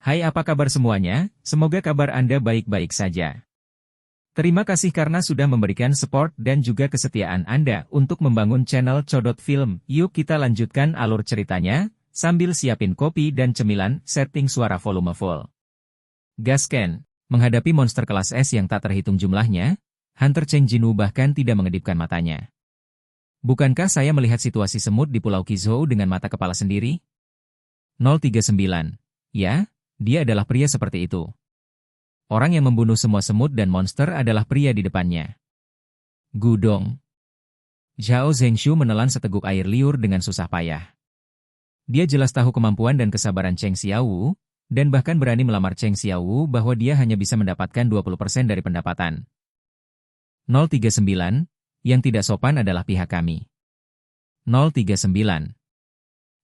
Hai, apa kabar semuanya? Semoga kabar Anda baik-baik saja. Terima kasih karena sudah memberikan support dan juga kesetiaan Anda untuk membangun channel Codot Film. Yuk kita lanjutkan alur ceritanya, sambil siapin kopi dan cemilan, setting suara volume full. Gasken, menghadapi monster kelas S yang tak terhitung jumlahnya, Hunter Cheng Jinwoo bahkan tidak mengedipkan matanya. Bukankah saya melihat situasi semut di Pulau Qizhou dengan mata kepala sendiri? 039. Ya, dia adalah pria seperti itu. Orang yang membunuh semua semut dan monster adalah pria di depannya. Gudong. Zhao Zhengshu menelan seteguk air liur dengan susah payah. Dia jelas tahu kemampuan dan kesabaran Cheng Xiaowu, dan bahkan berani melamar Cheng Xiaowu bahwa dia hanya bisa mendapatkan 20% dari pendapatan. 039, yang tidak sopan adalah pihak kami. 039.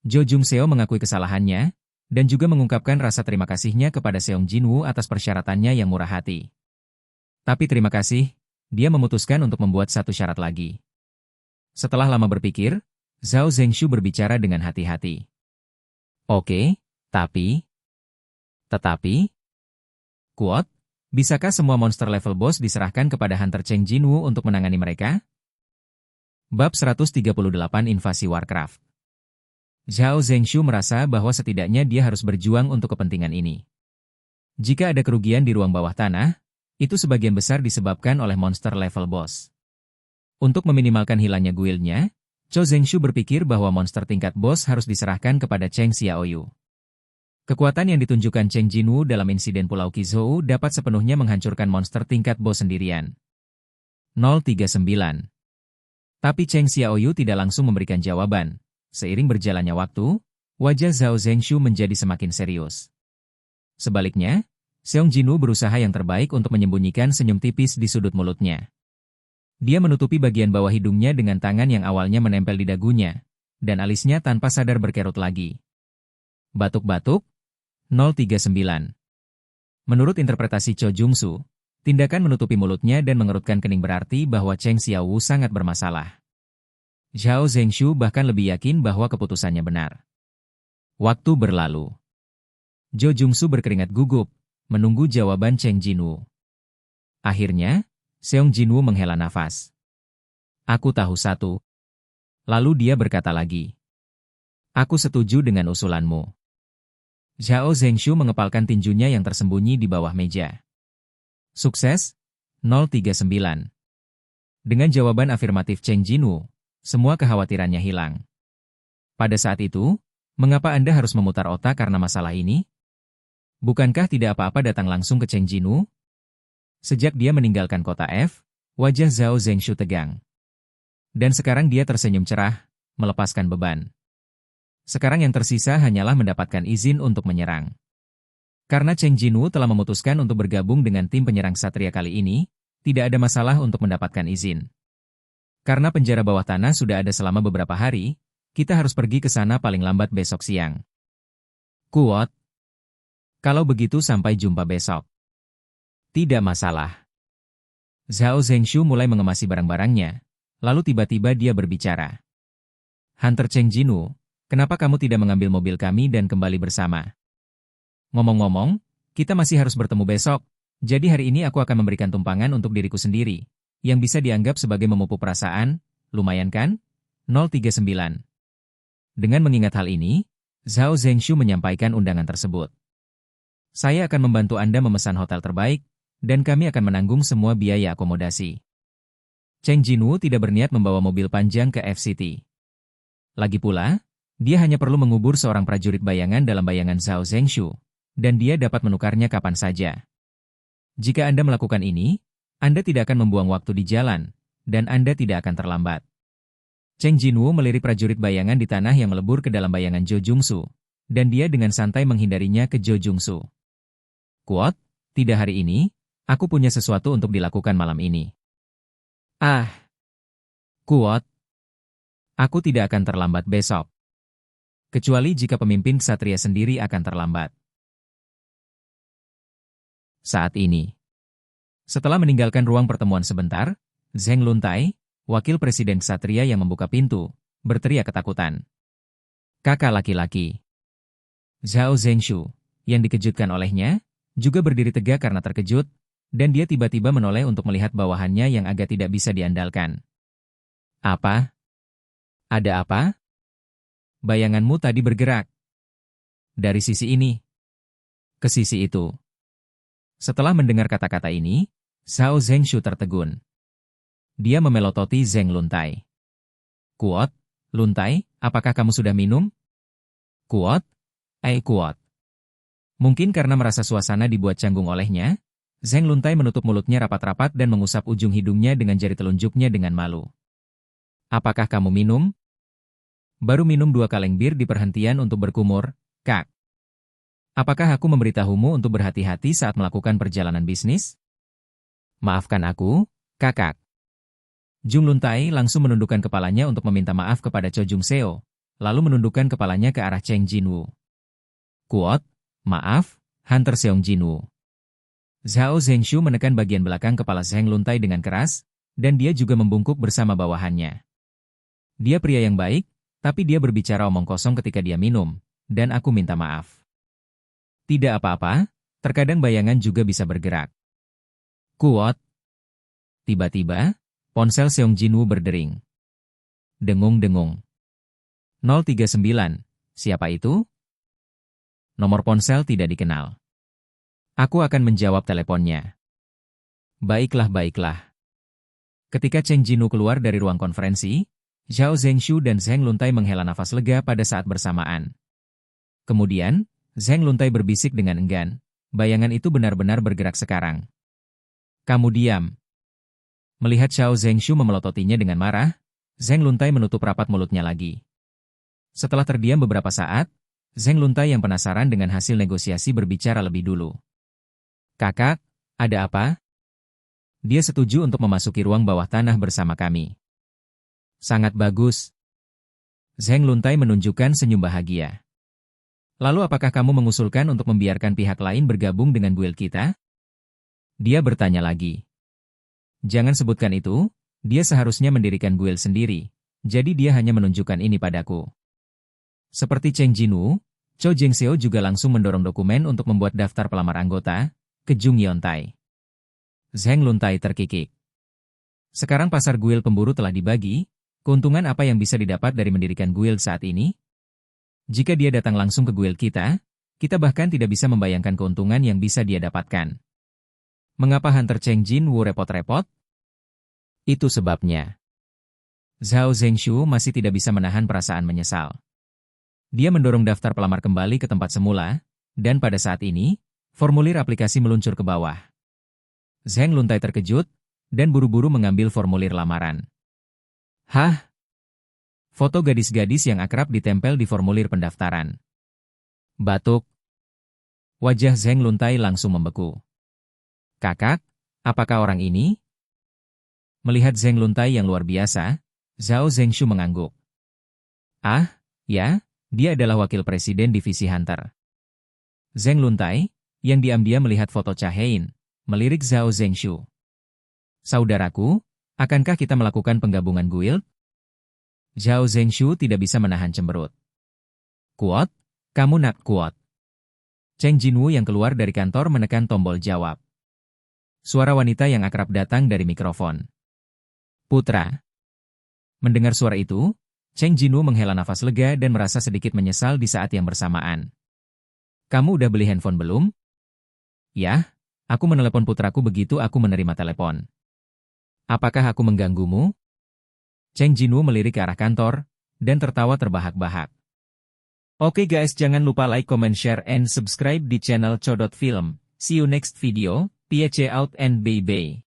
Jo Jung-seo mengakui kesalahannya, dan juga mengungkapkan rasa terima kasihnya kepada Seong Jinwoo atas persyaratannya yang murah hati. Tapi terima kasih, dia memutuskan untuk membuat satu syarat lagi. Setelah lama berpikir, Zhao Zhengshu berbicara dengan hati-hati. Oke, tetapi, quote, bisakah semua monster level boss diserahkan kepada Hunter Cheng Jinwoo untuk menangani mereka? Bab 138 Invasi Warcraft. Zhao Zhengshu merasa bahwa setidaknya dia harus berjuang untuk kepentingan ini. Jika ada kerugian di ruang bawah tanah, itu sebagian besar disebabkan oleh monster level boss. Untuk meminimalkan hilangnya guildnya, Zhao Zhengshu berpikir bahwa monster tingkat boss harus diserahkan kepada Cheng Xiaoyu. Kekuatan yang ditunjukkan Cheng Jinwoo dalam insiden Pulau Qizhou dapat sepenuhnya menghancurkan monster tingkat boss sendirian. 039. Tapi Cheng Xiaoyu tidak langsung memberikan jawaban. Seiring berjalannya waktu, wajah Zhao Zhengshu menjadi semakin serius. Sebaliknya, Seong Jinwoo berusaha yang terbaik untuk menyembunyikan senyum tipis di sudut mulutnya. Dia menutupi bagian bawah hidungnya dengan tangan yang awalnya menempel di dagunya, dan alisnya tanpa sadar berkerut lagi. Batuk-batuk. 039. Menurut interpretasi Cho Jung-soo, tindakan menutupi mulutnya dan mengerutkan kening berarti bahwa Cheng Xiaowu sangat bermasalah. Zhao Zhengshu bahkan lebih yakin bahwa keputusannya benar. Waktu berlalu. Jo Jung-soo berkeringat gugup, menunggu jawaban Cheng Jinwoo. Akhirnya, Seong Jinwoo menghela nafas. Aku tahu satu. Lalu dia berkata lagi. Aku setuju dengan usulanmu. Zhao Zhengshu mengepalkan tinjunya yang tersembunyi di bawah meja. Sukses? 039. Dengan jawaban afirmatif Cheng Jinwoo, semua kekhawatirannya hilang. Pada saat itu, mengapa Anda harus memutar otak karena masalah ini? Bukankah tidak apa-apa datang langsung ke Cheng Jinwoo? Sejak dia meninggalkan kota F, wajah Zhao Zhengshu tegang. Dan sekarang dia tersenyum cerah, melepaskan beban. Sekarang yang tersisa hanyalah mendapatkan izin untuk menyerang. Karena Cheng Jinwoo telah memutuskan untuk bergabung dengan tim penyerang Ksatria kali ini, tidak ada masalah untuk mendapatkan izin. Karena penjara bawah tanah sudah ada selama beberapa hari, kita harus pergi ke sana paling lambat besok siang. Kuat. Kalau begitu sampai jumpa besok. Tidak masalah. Zhao Zhengshu mulai mengemasi barang-barangnya, lalu tiba-tiba dia berbicara. Hunter Cheng Jinwoo, kenapa kamu tidak mengambil mobil kami dan kembali bersama? Ngomong-ngomong, kita masih harus bertemu besok, jadi hari ini aku akan memberikan tumpangan untuk diriku sendiri. Yang bisa dianggap sebagai memupuk perasaan, lumayan kan? 039. Dengan mengingat hal ini, Zhao Zhengshu menyampaikan undangan tersebut. Saya akan membantu Anda memesan hotel terbaik, dan kami akan menanggung semua biaya akomodasi. Cheng Jinwoo tidak berniat membawa mobil panjang ke FCT. Lagi pula, dia hanya perlu mengubur seorang prajurit bayangan dalam bayangan Zhao Zhengshu, dan dia dapat menukarnya kapan saja. Jika Anda melakukan ini, Anda tidak akan membuang waktu di jalan, dan Anda tidak akan terlambat. Cheng Jinwoo melirik prajurit bayangan di tanah yang melebur ke dalam bayangan Jo Jung-soo, dan dia dengan santai menghindarinya ke Jo Jung-soo. Quote, tidak hari ini, aku punya sesuatu untuk dilakukan malam ini. Quote, aku tidak akan terlambat besok. Kecuali jika pemimpin ksatria sendiri akan terlambat. Saat ini. Setelah meninggalkan ruang pertemuan sebentar, Zheng Luntai, wakil presiden ksatria yang membuka pintu, berteriak ketakutan. Kakak laki-laki. Zhao Zhengshu, yang dikejutkan olehnya, juga berdiri tegak karena terkejut, dan dia tiba-tiba menoleh untuk melihat bawahannya yang agak tidak bisa diandalkan. Apa? Ada apa? Bayanganmu tadi bergerak. Dari sisi ini ke sisi itu. Setelah mendengar kata-kata ini, Zhao Zhengshu tertegun. Dia memelototi Zheng Luntai. Kuot, Luntai, apakah kamu sudah minum? Kuot? Kuot. Mungkin karena merasa suasana dibuat canggung olehnya, Zheng Luntai menutup mulutnya rapat-rapat dan mengusap ujung hidungnya dengan jari telunjuknya dengan malu. Apakah kamu minum? Baru minum 2 kaleng bir di perhentian untuk berkumur, Kak. Apakah aku memberitahumu untuk berhati-hati saat melakukan perjalanan bisnis? Maafkan aku, kakak. Jung Luntai langsung menundukkan kepalanya untuk meminta maaf kepada Cho Jung Seo, lalu menundukkan kepalanya ke arah Cheng Jinwoo. Kuot, maaf, Hunter Seong Jinwoo. Zhao Zhengshu menekan bagian belakang kepala Zheng Luntai dengan keras, dan dia juga membungkuk bersama bawahannya. Dia pria yang baik, tapi dia berbicara omong kosong ketika dia minum, dan aku minta maaf. Tidak apa-apa, terkadang bayangan juga bisa bergerak. Kuot. Tiba-tiba, ponsel Seong Jinwoo berdering. Dengung-dengung. 039, siapa itu? Nomor ponsel tidak dikenal. Aku akan menjawab teleponnya. Baiklah. Ketika Cheng Jinwoo keluar dari ruang konferensi, Zhao Zhengshu dan Zheng Luntai menghela nafas lega pada saat bersamaan. Kemudian, Zheng Luntai berbisik dengan enggan, bayangan itu benar-benar bergerak sekarang. Kamu diam. Melihat Zhao Zhengshu memelototinya dengan marah, Zheng Luntai menutup rapat mulutnya lagi. Setelah terdiam beberapa saat, Zheng Luntai yang penasaran dengan hasil negosiasi berbicara lebih dulu. Kakak, ada apa? Dia setuju untuk memasuki ruang bawah tanah bersama kami. Sangat bagus. Zheng Luntai menunjukkan senyum bahagia. Lalu apakah kamu mengusulkan untuk membiarkan pihak lain bergabung dengan guild kita? Dia bertanya lagi. Jangan sebutkan itu, dia seharusnya mendirikan guild sendiri, jadi dia hanya menunjukkan ini padaku. Seperti Cheng Jinwoo, Cho Jing Seo juga langsung mendorong dokumen untuk membuat daftar pelamar anggota ke Jung Yontai. Zheng Luntai terkikik. Sekarang pasar guild pemburu telah dibagi, keuntungan apa yang bisa didapat dari mendirikan guild saat ini? Jika dia datang langsung ke guild kita bahkan tidak bisa membayangkan keuntungan yang bisa dia dapatkan. Mengapa Hunter Cheng Jinwoo repot-repot? Itu sebabnya. Zhao Zhengshu masih tidak bisa menahan perasaan menyesal. Dia mendorong daftar pelamar kembali ke tempat semula, dan pada saat ini, formulir aplikasi meluncur ke bawah. Zheng Luntai terkejut, dan buru-buru mengambil formulir lamaran. Hah? Foto gadis-gadis yang akrab ditempel di formulir pendaftaran. Batuk. Wajah Zheng Luntai langsung membeku. Kakak, apakah orang ini? Melihat Zheng Luntai yang luar biasa, Zhao Zhengshu mengangguk. Ah, ya, dia adalah wakil presiden divisi Hunter. Zheng Luntai, yang diam-diam melihat foto Cha Hein, melirik Zhao Zhengshu. Saudaraku, akankah kita melakukan penggabungan guild? Zhao Zhengshu tidak bisa menahan cemberut. Kuot, kamu nak kuot. Cheng Jinwoo yang keluar dari kantor menekan tombol jawab. Suara wanita yang akrab datang dari mikrofon. Putra. Mendengar suara itu, Cheng Jinwoo menghela nafas lega dan merasa sedikit menyesal di saat yang bersamaan. Kamu udah beli handphone belum? Ya, aku menelepon putraku begitu aku menerima telepon. Apakah aku mengganggumu? Cheng Jinwoo melirik ke arah kantor, dan tertawa terbahak-bahak. Oke guys, jangan lupa like, comment, share, and subscribe di channel Chodot Film. See you next video, PHC out and bye-bye.